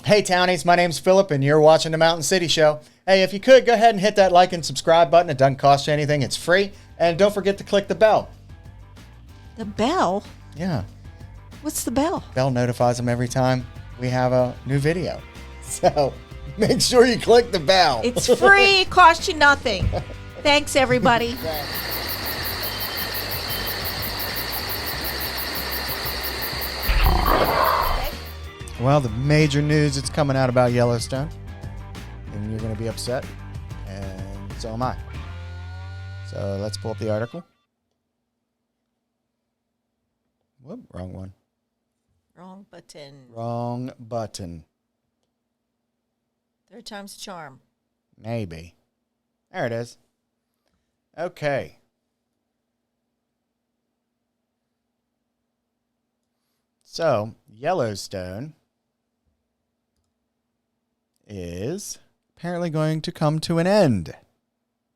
Hey Townies, my name's Philip and you're watching the Mountain City Show. Hey, if you could, go ahead and hit that like and subscribe button. It doesn't cost you anything. It's free. And don't forget to click the bell. The bell? Yeah. What's the bell? Bell notifies them every time we have a new video. So make sure you click the bell. It's free, costs you nothing. Thanks, everybody. Well, the major news that's coming out about Yellowstone, and you're going to be upset, and so am I. So let's pull up the article. Whoop, wrong one. Wrong button. Wrong button. Third time's a charm. Maybe. There it is. Okay. So, Yellowstone is apparently going to come to an end.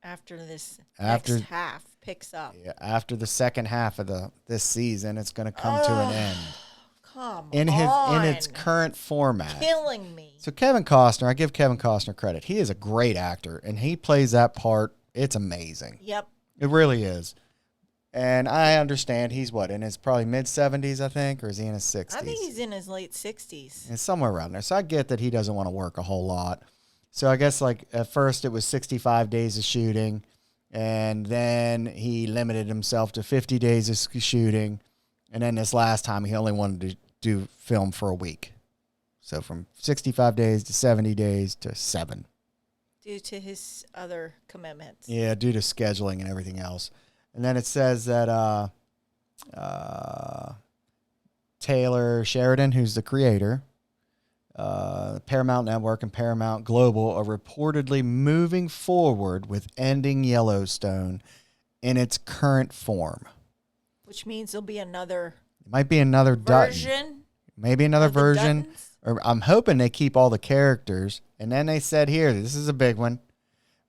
After this next half picks up. Yeah, after the second half of this season, it's going to come to an end. Come in on. its current format. Killing me. So Kevin Costner, I give Kevin Costner credit. He is a great actor, and he plays that part. It's amazing. Yep. It really is. And I understand he's in his probably mid-70s, I think, or is he in his 60s? I think he's in his late 60s. It's somewhere around there. So I get that he doesn't want to work a whole lot. So I guess at first it was 65 days of shooting, and then he limited himself to 50 days of shooting. And then this last time he only wanted to do film for a week. So from 65 days to 70 days to 7. Due to his other commitments. Yeah, due to scheduling and everything else. And then it says that Taylor Sheridan, who's the creator, Paramount Network and Paramount Global are reportedly moving forward with ending Yellowstone in its current form. Which means there'll be another It might be another version. Dutton. Maybe another version. Or I'm hoping they keep all the characters. And then they said here, this is a big one,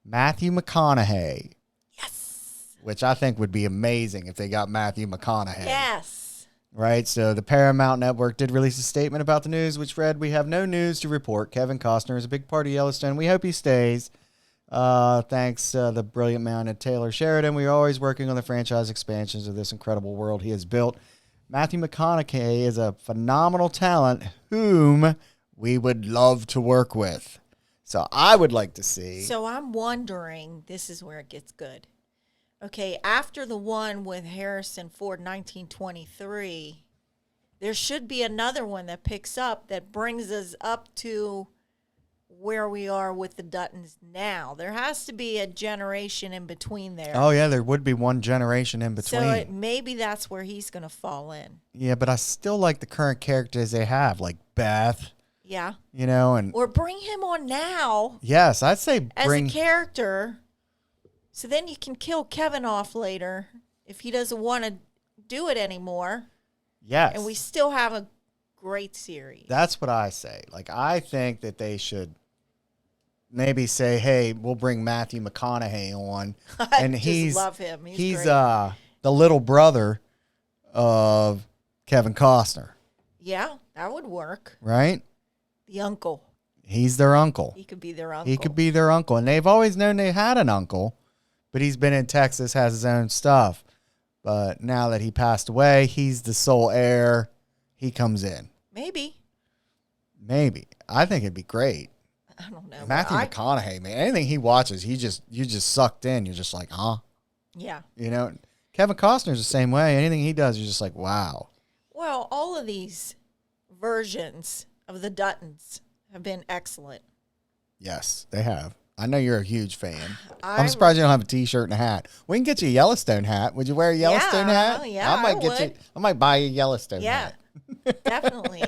Matthew McConaughey. Yes. Which I think would be amazing if they got Matthew McConaughey. Yes. Right, so the Paramount Network did release a statement about the news, which read, "We have no news to report. Kevin Costner is a big part of Yellowstone. We hope he stays. Thanks to the brilliant man at Taylor Sheridan. We are always working on the franchise expansions of this incredible world he has built. Matthew McConaughey is a phenomenal talent whom we would love to work with." So I would like to see. So I'm wondering, this is where it gets good. Okay, after the one with Harrison Ford, 1923, there should be another one that picks up that brings us up to where we are with the Duttons now. There has to be a generation in between there. Oh, yeah, there would be one generation in between. So maybe that's where he's going to fall in. Yeah, but I still like the current characters they have, like Beth. Yeah. You know, and or bring him on now. Yes, I'd say bring as a character. So then you can kill Kevin off later if he doesn't want to do it anymore. Yes. And we still have a great series. That's what I say. Like, I think that they should maybe say, hey, we'll bring Matthew McConaughey on. And I love him. He's the little brother of Kevin Costner. Yeah, that would work. Right? The uncle. He's their uncle. He could be their uncle. He could be their uncle. And they've always known they had an uncle, but he's been in Texas, has his own stuff. But now that he passed away, he's the sole heir. He comes in. Maybe. I think it'd be great. I don't know. Matthew McConaughey, man. Anything he watches, you just sucked in. You're just like, huh? Yeah. You know, Kevin Costner's the same way. Anything he does, you're just like, wow. Well, all of these versions of the Duttons have been excellent. Yes, they have. I know you're a huge fan. I'm surprised you don't have a T-shirt and a hat. We can get you a Yellowstone hat. Would you wear a Yellowstone hat? Yeah, I might buy you a Yellowstone hat. Yeah, definitely.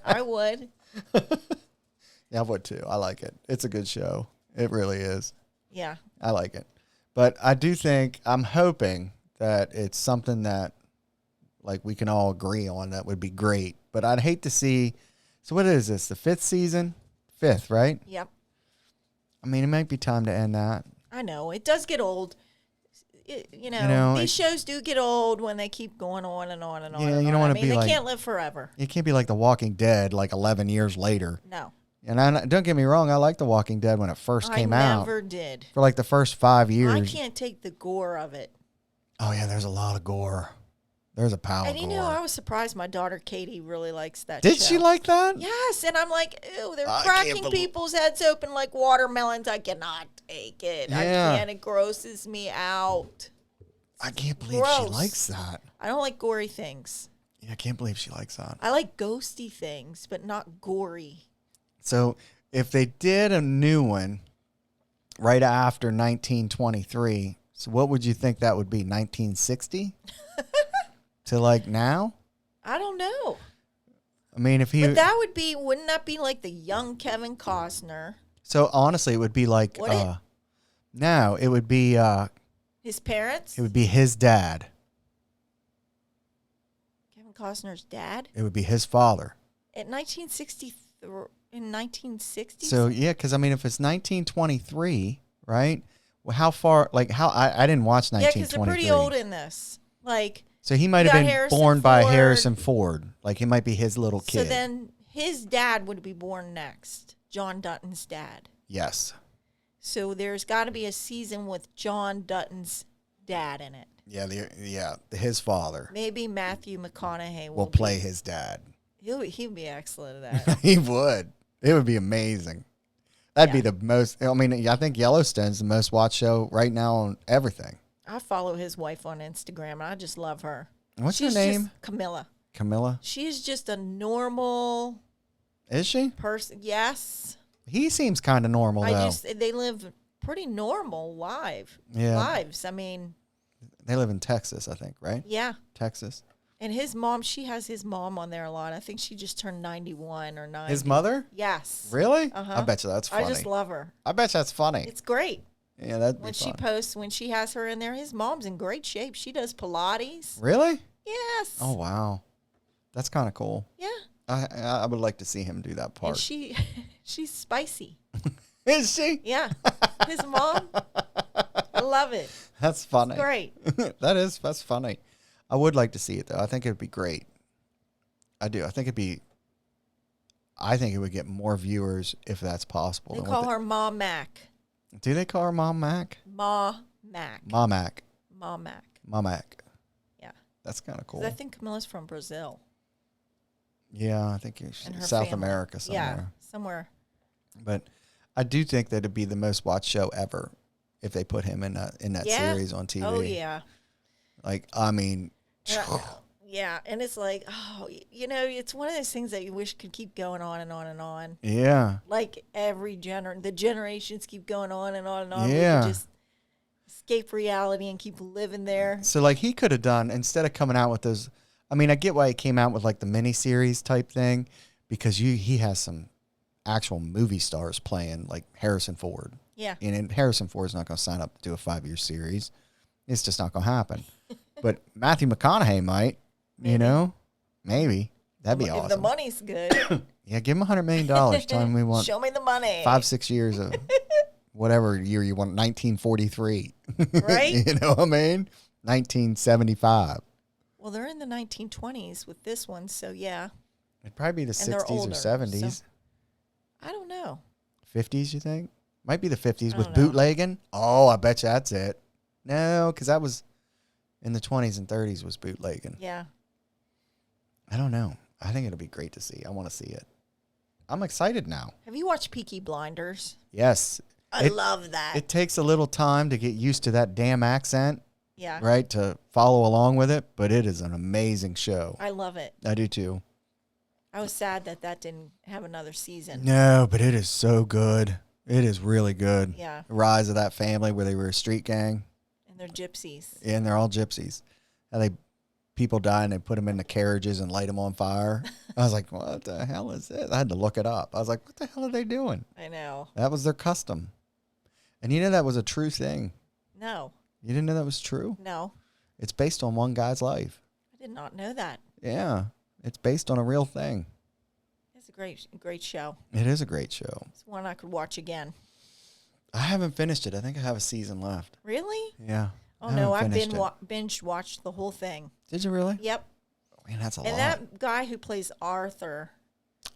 I would. Yeah, I would too. I like it. It's a good show. It really is. Yeah. I like it. But I do think, I'm hoping that it's something that like we can all agree on that would be great. But I'd hate to see, so what is this, the 5th season? 5th, right? Yep. I mean, it might be time to end that. I know. It does get old. These shows do get old when they keep going on and on and on. Yeah, you don't want to be they like, can't live forever. It can't be like The Walking Dead, like 11 years later. No. And don't get me wrong, I liked The Walking Dead when it first came out. I never did. For like the first 5 years. I can't take the gore of it. Oh, yeah, there's a lot of gore. There's a pile of And gore. I was surprised my daughter Katie really likes that Did show. she like that? Yes, and I'm like, ew, they're cracking people's heads open like watermelons. I cannot take it. Yeah. I can't. It grosses me out. I can't believe she likes that. I don't like gory things. Yeah, I can't believe she likes that. I like ghosty things, but not gory. So if they did a new one right after 1923, so what would you think that would be? 1960 to like now? I don't know. I mean, if he. But that would be, wouldn't that be like the young Kevin Costner? So honestly, it would be like. Would it? No, it would be. His parents? It would be his dad. Kevin Costner's dad? It would be his father. In 1963. In 1960s? So yeah, because I mean, if it's 1923, right? Well, how far? Like how? I didn't watch 1923. Yeah, because they're pretty old in this. Like. So he might have been Harrison born by Ford. Harrison Ford. Like he might be his little kid. So then his dad would be born next. John Dutton's dad. Yes. So there's got to be a season with John Dutton's dad in it. Yeah, his father Maybe Matthew McConaughey will play his dad. He'd be excellent at that. He would. It would be amazing. That'd be the most. I mean, I think Yellowstone's the most watched show right now on everything. I follow his wife on Instagram, and I just love her. What's She's her name? just Camilla. Camilla. She's just a normal Is she? person. Yes. He seems kind of normal though. They live pretty normal lives. I mean, they live in Texas, I think, right? yeah. Texas. And his mom, she has his mom on there a lot. I think she just turned 91 or 90. His mother? Yes. Really? Uh-huh. I bet you that's funny. I just love her. I bet you that's funny. It's great. Yeah, that'd be When fun. she posts, when she has her in there, his mom's in great shape. She does Pilates. Really? Yes. Oh, wow. That's kind of cool. Yeah. I would like to see him do that part. And she's spicy. Is she? Yeah. His mom. I love it. That's funny. It's great. That's funny. I would like to see it though. I think it'd be great. I do. I think it would get more viewers if that's possible. They call her Ma Mac. Do they call her Mom Mac? Ma Mac. Mom Mac. Ma Mac. Mom Mac. Yeah. That's kind of cool. 'Cause I think Camilla's from Brazil. Yeah, I think it's And her South family. America somewhere. Yeah, somewhere. But I do think that it'd be the most watched show ever if they put him in that series on TV. Oh, yeah. Like, I mean, Yeah, and it's like, oh, it's one of those things that you wish could keep going on and on and on. yeah. Like the generations keep going on and on and on. Yeah. We could just escape reality and keep living there. So like he could have done, instead of coming out with those, I mean, I get why he came out with like the miniseries type thing, because he has some actual movie stars playing, like Harrison Ford. Yeah. And Harrison Ford's not going to sign up to do a 5-year series. It's just not going to happen. But Matthew McConaughey might, maybe. That'd be awesome. If the money's good. Yeah, give him $100 million. Tell him we want Show me the money. 5-6 years of whatever year you want, 1943. Right? You know what I mean? 1975. Well, they're in the 1920s with this one, so yeah. It'd probably be the And they're 60s or older, 70s. so- I don't know. 50s, you think? Might be the 50s I with don't know. bootlegging. Oh, I bet you that's it. No, because that was in the 20s and 30s was bootlegging. Yeah. I don't know. I think it'll be great to see. I want to see it. I'm excited now. Have you watched Peaky Blinders? Yes. I love that. It takes a little time to get used to that damn accent, yeah. right, to follow along with it, but it is an amazing show. I love it. I do too. I was sad that didn't have another season. No, but it is so good. It is really good. Yeah. The rise of that family where they were a street gang. And they're gypsies. Yeah, and they're all gypsies. And people die and they put them in the carriages and light them on fire. I was like, what the hell is this? I had to look it up. I was like, what the hell are they doing? I know. That was their custom. And that was a true thing. No. You didn't know that was true? No. It's based on one guy's life. I did not know that. Yeah. It's based on a real thing. It's a great show. It is a great show. It's one I could watch again. I haven't finished it. I think I have a season left. Really? Yeah. Oh, no. I've finished it. binge watched the whole thing. Did you really? Yep. Man, that's a lot. And that guy who plays Arthur,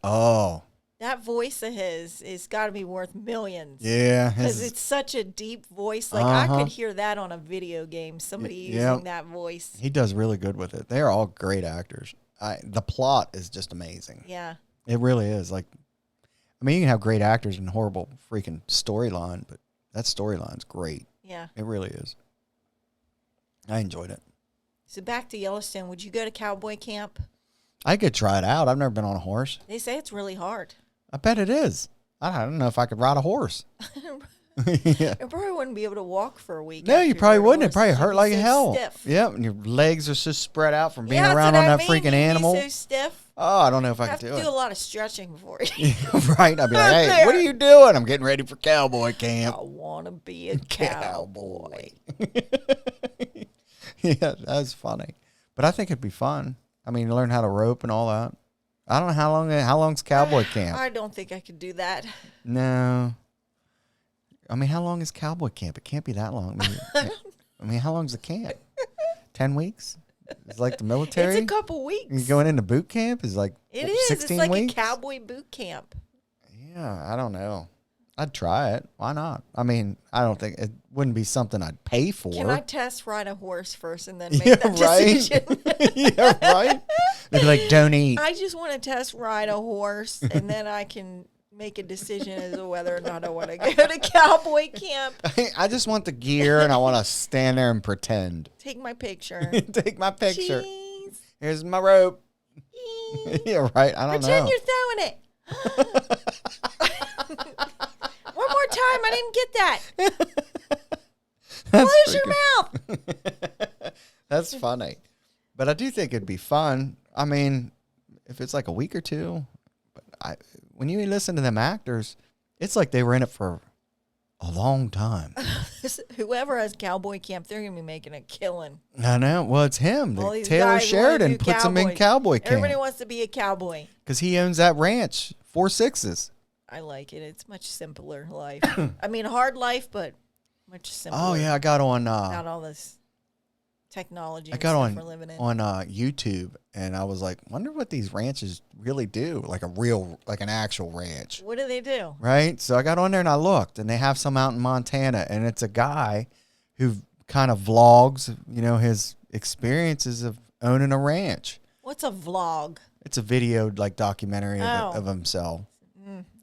Oh. That voice of his is got to be worth millions. Yeah. Because it's such a deep voice. Like, I could hear that on a video game, somebody using that voice. He does really good with it. They are all great actors. The plot is just amazing. Yeah. It really is. Like, I mean, you can have great actors and horrible freaking storyline, but that storyline's great. Yeah. It really is. I enjoyed it. So back to Yellowstone. Would you go to cowboy camp? I could try it out. I've never been on a horse. They say it's really hard. I bet it is. I don't know if I could ride a horse. Yeah. I probably wouldn't be able to walk for a week. No, you probably wouldn't. It probably hurt like so hell. Stiff. Yep, and your legs are so spread out from being Yeah, around that's on what that I mean. freaking You'd animal. be so stiff. Oh, I don't know if I You have could to do do it. a lot of stretching before you. Right, I'd be like, hey, what are you doing? I'm getting ready for cowboy camp. I want to be a cowboy. Yeah, that's funny. But I think it'd be fun. I mean, learn how to rope and all that. I don't know how long's cowboy camp. I don't think I could do that. No. I mean, how long is cowboy camp? It can't be that long. I mean, how long's the camp? 10 weeks? It's like the military? It's a couple weeks. You going into boot camp is like It is. 16 It's like weeks? a cowboy boot camp. Yeah, I don't know. I'd try it. Why not? I mean, I don't think it wouldn't be something I'd pay for. Can I test ride a horse first and then make Yeah, that right. decision? Yeah, right? They'd be like, don't eat. I just want to test ride a horse and then I can make a decision as to whether or not I want to go to cowboy camp. I just want the gear and I want to stand there and pretend. Take my picture. Take my picture. Cheese. Here's my rope. Cheese. Yeah, right. I don't Pretend know. you're throwing it. One more time. I didn't get that. Close your mouth. That's funny. But I do think it'd be fun. I mean, if it's like a week or two, but when you listen to them actors, it's like they were in it for a long time. Whoever has cowboy camp, they're going to be making a killing. I know. Well, it's him. All these Taylor guys wanna Sheridan do puts him in cowboys. cowboy Everybody camp wants to be a cowboy. because he owns that ranch, 4 6s. I like it. It's much simpler life. I mean, hard life, but much simpler. Oh yeah, I got on. Not all this technology. I got and stuff we're living in. on YouTube, and I was like, wonder what these ranches really do, like an actual ranch, What do they do? right? So I got on there and I looked, and they have some out in Montana, and it's a guy who kind of vlogs, his experiences of owning a ranch. What's a vlog? It's a video like documentary of himself.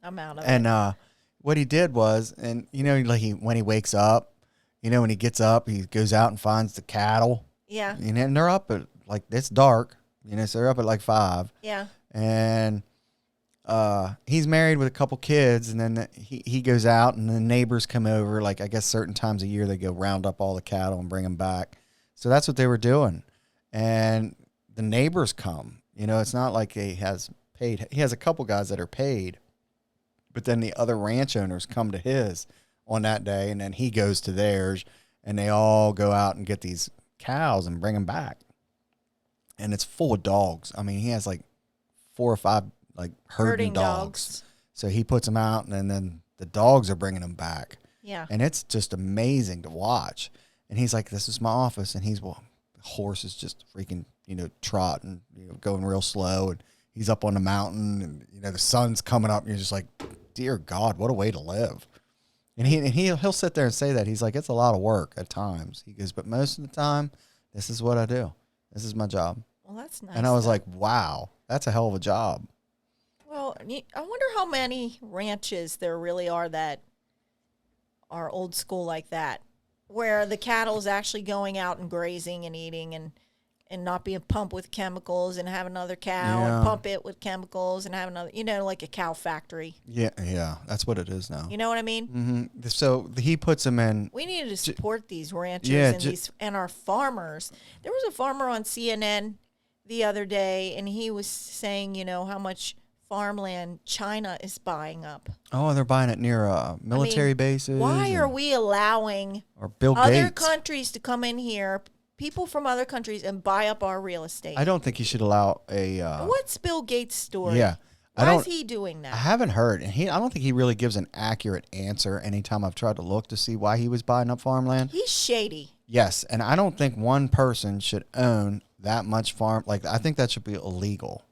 I'm out of it. And what he did was, and like when he wakes up, when he gets up, he goes out and finds the cattle. Yeah. And they're up at like it's dark, so they're up at like 5. Yeah. And he's married with a couple kids, and then he goes out, and the neighbors come over. Like I guess certain times a year they go round up all the cattle and bring them back. So that's what they were doing, and the neighbors come. It's not like he has paid. He has a couple guys that are paid. But then the other ranch owners come to his on that day, and then he goes to theirs, and they all go out and get these cows and bring them back. And it's full of dogs. I mean, he has like 4 or 5 like herding dogs. So he puts them out, and then the dogs are bringing them back. Yeah. And it's just amazing to watch. And he's like, this is my office. And the horse is just freaking, trotting, going real slow. And he's up on the mountain, and, the sun's coming up, and you're just like, dear God, what a way to live. And he'll sit there and say that. He's like, it's a lot of work at times. He goes, but most of the time, this is what I do. This is my job. Well, that's nice. And I was like, wow, that's a hell of a job. Well, I wonder how many ranches there really are that are old school like that, where the cattle is actually going out and grazing and eating and not being pumped with chemicals, and have another cow and pump it with chemicals and have another, like a cow factory. Yeah, that's what it is now. You know what I mean? Mm-hmm. So he puts them in. We need to support these ranchers and our farmers. There was a farmer on CNN the other day, and he was saying, how much farmland China is buying up. Oh, they're buying it near military bases. Why are we allowing or Bill other Gates. countries to come in here, people from other countries, and buy up our real estate? I don't think you should allow a. What's Bill Gates' story? Yeah, Why is he doing that? I haven't heard, and I don't think he really gives an accurate answer. Anytime I've tried to look to see why he was buying up farmland, He's shady. yes, and I don't think one person should own that much farm. Like I think that should be illegal.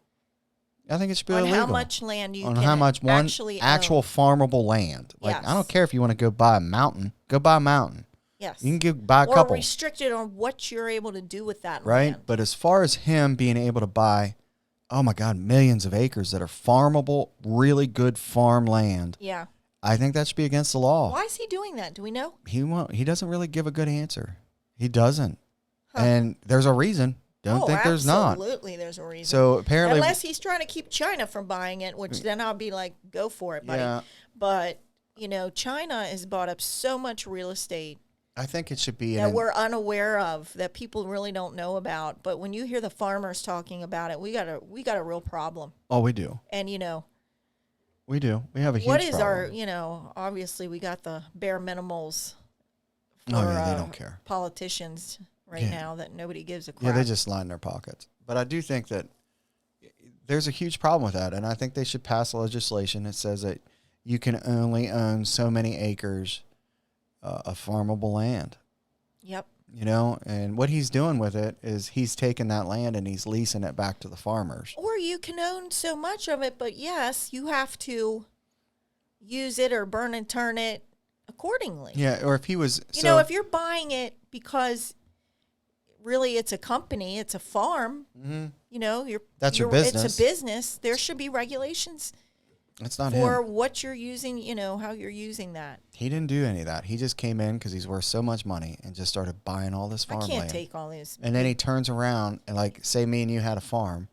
I think it should be on illegal. how much land you on can how much actually actual own. farmable land. Like, Yes. I don't care if you want to go buy a mountain. Go buy a mountain. Yes. You can buy a or couple. restricted on what you're able to do with that Right? land. But as far as him being able to buy, oh my God, millions of acres that are farmable, really good farm land, Yeah. I think that should be against the law. Why is he doing that? Do we know? He doesn't really give a good answer. He doesn't. Huh. And there's a reason. Don't think there's not. Absolutely, there's a reason. So apparently, unless he's trying to keep China from buying it, which then I'll be like, go for it, buddy. yeah, But, China has bought up so much real estate I think it should be that we're unaware of, that people really don't know about. But when you hear the farmers talking about it, we got a real problem. Oh, we do. And, We do. We have a huge what is problem. our, obviously we got the bare minimals for Oh, yeah, they don't care. politicians right Yeah. now that nobody gives a crap. Yeah, they just line their pockets. But I do think that there's a huge problem with that, and I think they should pass legislation that says that you can only own so many acres of farmable land. Yep. And what he's doing with it is he's taking that land and he's leasing it back to the farmers. Or you can own so much of it, but yes, you have to use it or burn and turn it accordingly. Yeah, or if he was... if you're buying it because really it's a company, it's a farm, That's your business. It's a business. There should be regulations That's not for him. what you're using, how you're using that. He didn't do any of that. He just came in because he's worth so much money and just started buying all this I farmland. can't take all this. And then he turns around and, like, say me and you had a farm,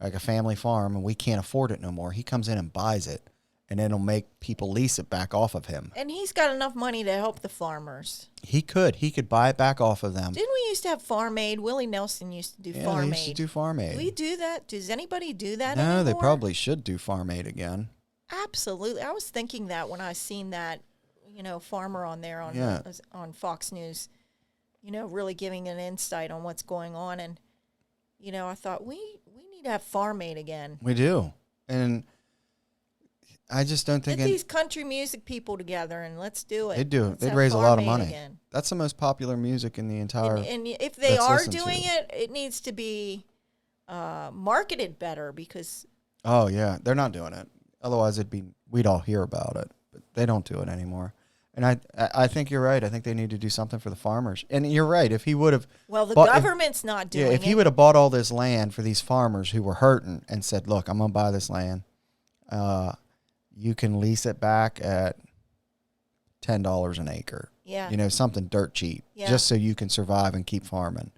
like a family farm, and we can't afford it no more. He comes in and buys it, and then it'll make people lease it back off of him. And he's got enough money to help the farmers. He could buy it back off of them. Didn't we used to have Farm Aid? Willie Nelson used to do Yeah, Farm they used Aid. to do Farm Aid. Do we do that? Does anybody do that No, anymore? they probably should do Farm Aid again. Absolutely. I was thinking that when I seen that, farmer on there on Fox News, really giving an insight on what's going on. And, I thought we need to have Farm Aid again. We do. And I just don't think... Get these country music people together and let's do it. They do. Let's They'd have raise a Farm lot of Aid money. again. That's the most popular music in the entire... And if they that's are listened to. doing it, it needs to be marketed better because... Oh, yeah. They're not doing it. Otherwise, we'd all hear about it. But they don't do it anymore. And I think you're right. I think they need to do something for the farmers. And you're right. If he would have... Well, the government's not doing it. Yeah, if he would have bought all this land for these farmers who were hurting and said, look, I'm going to buy this land. You can lease it back at $10 an acre. Yeah. Something dirt cheap. Yeah. Just so you can survive and keep farming.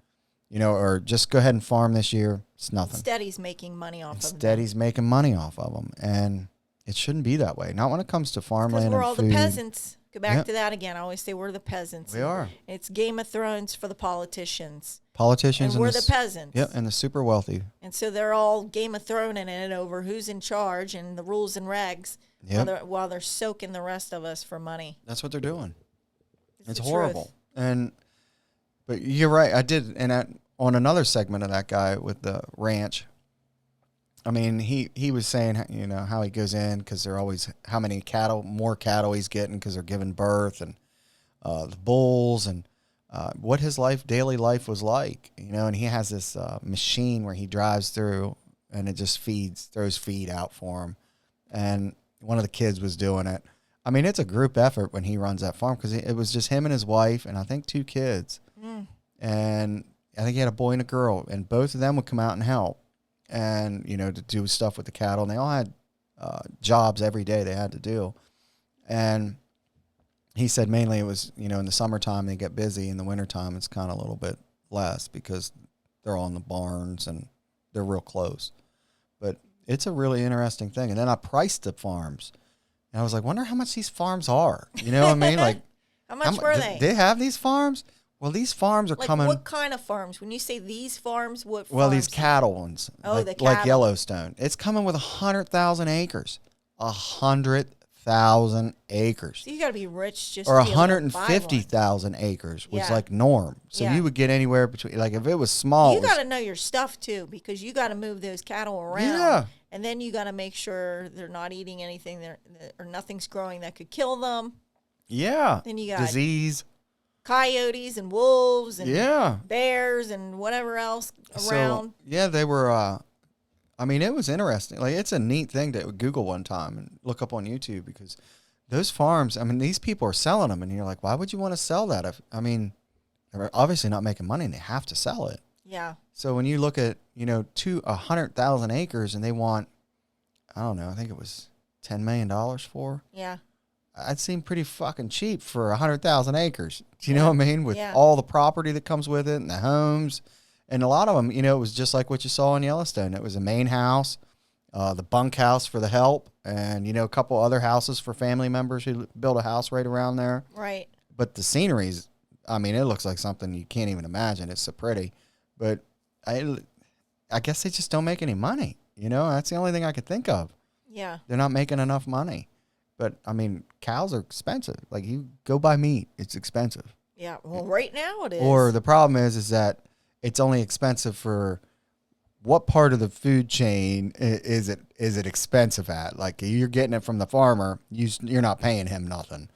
Or just go ahead and farm this year. It's nothing. Instead, he's making money off of them. Instead, he's making money off of them. And it shouldn't be that way. Not when it comes to farmland and food. Because we're all the peasants. Go back to that again. I always say we're the peasants. We are. It's Game of Thrones for the politicians. Politicians and we're the peasants. Yep, and the super wealthy. And so they're all Game of Thrones in it over who's in charge and the rules and regs while they're soaking the rest of us for money. That's what they're doing. It's the horrible. truth. But you're right. I did, on another segment of that guy with the ranch, I mean, he was saying, how he goes in because they're always, how many more cattle he's getting because they're giving birth, and the bulls, and what his daily life was like, and he has this machine where he drives through and it just throws feed out for him. And one of the kids was doing it. I mean, it's a group effort when he runs that farm because it was just him and his wife and I think 2 kids. And I think he had a boy and a girl, and both of them would come out and help. And, to do stuff with the cattle. And they all had jobs every day they had to do. And he said mainly it was, in the summertime they get busy. In the wintertime it's kind of a little bit less because they're all in the barns and they're real close. But it's a really interesting thing. And then I priced the farms. And I was like, wonder how much these farms are. You know what I mean? Like, how much were they? They have these farms? Well, these farms are coming. What kind of farms? When you say these farms, what farms? Well, these cattle ones. Oh, like, the cattle. Like Yellowstone. It's coming with 100,000 acres. 100,000 acres. So you got to be rich just or to be able to buy one. 150,000 acres was Yeah. like norm. So Yeah. you would get anywhere between, like if it was small. You got to know your stuff too, because you got to move those cattle around. Yeah. And then you got to make sure they're not eating anything or nothing's growing that could kill them. Yeah. Then you got disease. Coyotes and wolves and Yeah. bears and whatever else around. So, yeah, they were, I I mean, it was interesting. Like, it's a neat thing to Google one time and look up on YouTube, because those farms, I mean, these people are selling them, and you're like, why would you want to sell that? I mean, they're obviously not making money, and they have to sell it. Yeah. So when you look at, 100,000 acres, and they want, I don't know, I think it was $10 million for. Yeah. That seemed pretty fucking cheap for 100,000 acres. Do you know what I mean? With Yeah. all the property that comes with it and the homes. And a lot of them, it was just like what you saw in Yellowstone. It was a main house, the bunkhouse for the help, and, a couple other houses for family members who built a house right around there. Right. But the scenery's, I mean, it looks like something you can't even imagine. It's so pretty. But I guess they just don't make any money. That's the only thing I could think of. Yeah. They're not making enough money. But, I mean, cows are expensive. Like, you go buy meat, it's expensive. Yeah. Well, right now it is. Or the problem is that it's only expensive for what part of the food chain is it expensive at? Like, you're getting it from the farmer, you're not paying him nothing.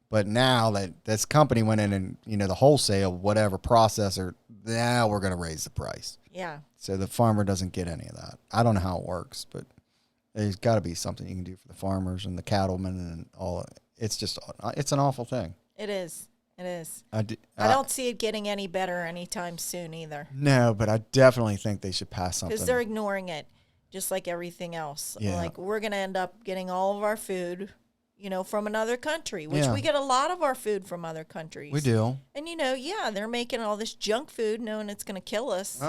But now that this company went in and, the wholesale, whatever processor, now we're going to raise the price. Yeah. So the farmer doesn't get any of that. I don't know how it works, but there's got to be something you can do for the farmers and the cattlemen and all. It's an awful thing. It is. It is. I don't see it getting any better anytime soon either. No, but I definitely think they should pass something. Because they're ignoring it, just like everything else. Yeah. Like, we're going to end up getting all of our food, from another country, which Yeah. we get a lot of our food from other countries. We do. And, they're making all this junk food knowing it's going to kill us.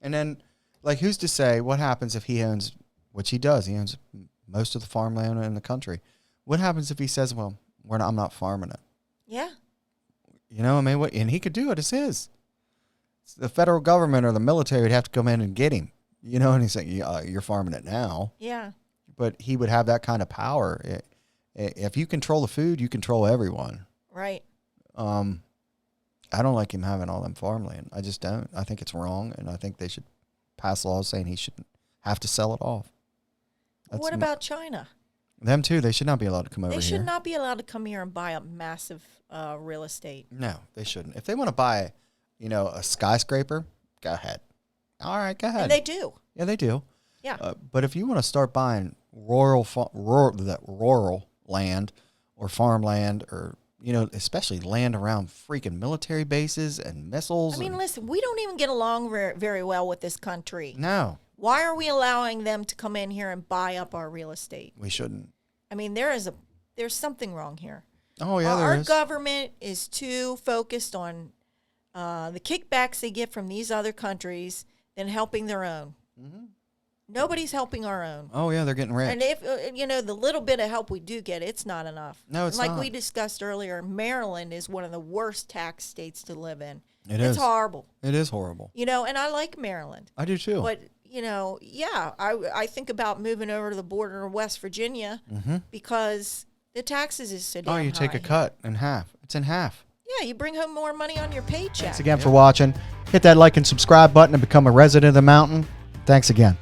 And then, like, who's to say what happens if he owns, which he does, he owns most of the farmland in the country. What happens if he says, well, I'm not farming it? Yeah. I mean, and he could do it. It's his. The federal government or the military would have to come in and get him. And he's like, you're farming it now. Yeah. But he would have that kind of power. If you control the food, you control everyone. Right. I don't like him having all them farmland. I just don't. I think it's wrong, and I think they should pass laws saying he shouldn't have to sell it off. What about China? Them too? They should not be allowed to come over here. They should not be allowed to come here and buy up massive real estate. No, they shouldn't. If they want to buy, a skyscraper, go ahead. All right, go ahead. And they do. Yeah, they do. Yeah. But if you want to start buying rural land or farmland, or especially land around freaking military bases and missiles. I mean, listen, we don't even get along very well with this country. No. Why are we allowing them to come in here and buy up our real estate? We shouldn't. I mean, there's something wrong here. Oh, yeah, Our there is. government is too focused on the kickbacks they get from these other countries than helping their own. Mm-hmm. Nobody's helping our own. Oh, yeah, they're getting rich. And if, the little bit of help we do get, it's not enough. No, it's like not. we discussed earlier, Maryland is one of the worst tax states to live in. It's horrible. It is horrible. And I like Maryland. I do too. But, I think about moving over to the border of West Virginia because the taxes is so damn high. Oh, you take a cut in half. It's in half. Yeah, you bring home more money on your paycheck. Thanks again for watching. Hit that like and subscribe button and become a resident of the mountain. Thanks again.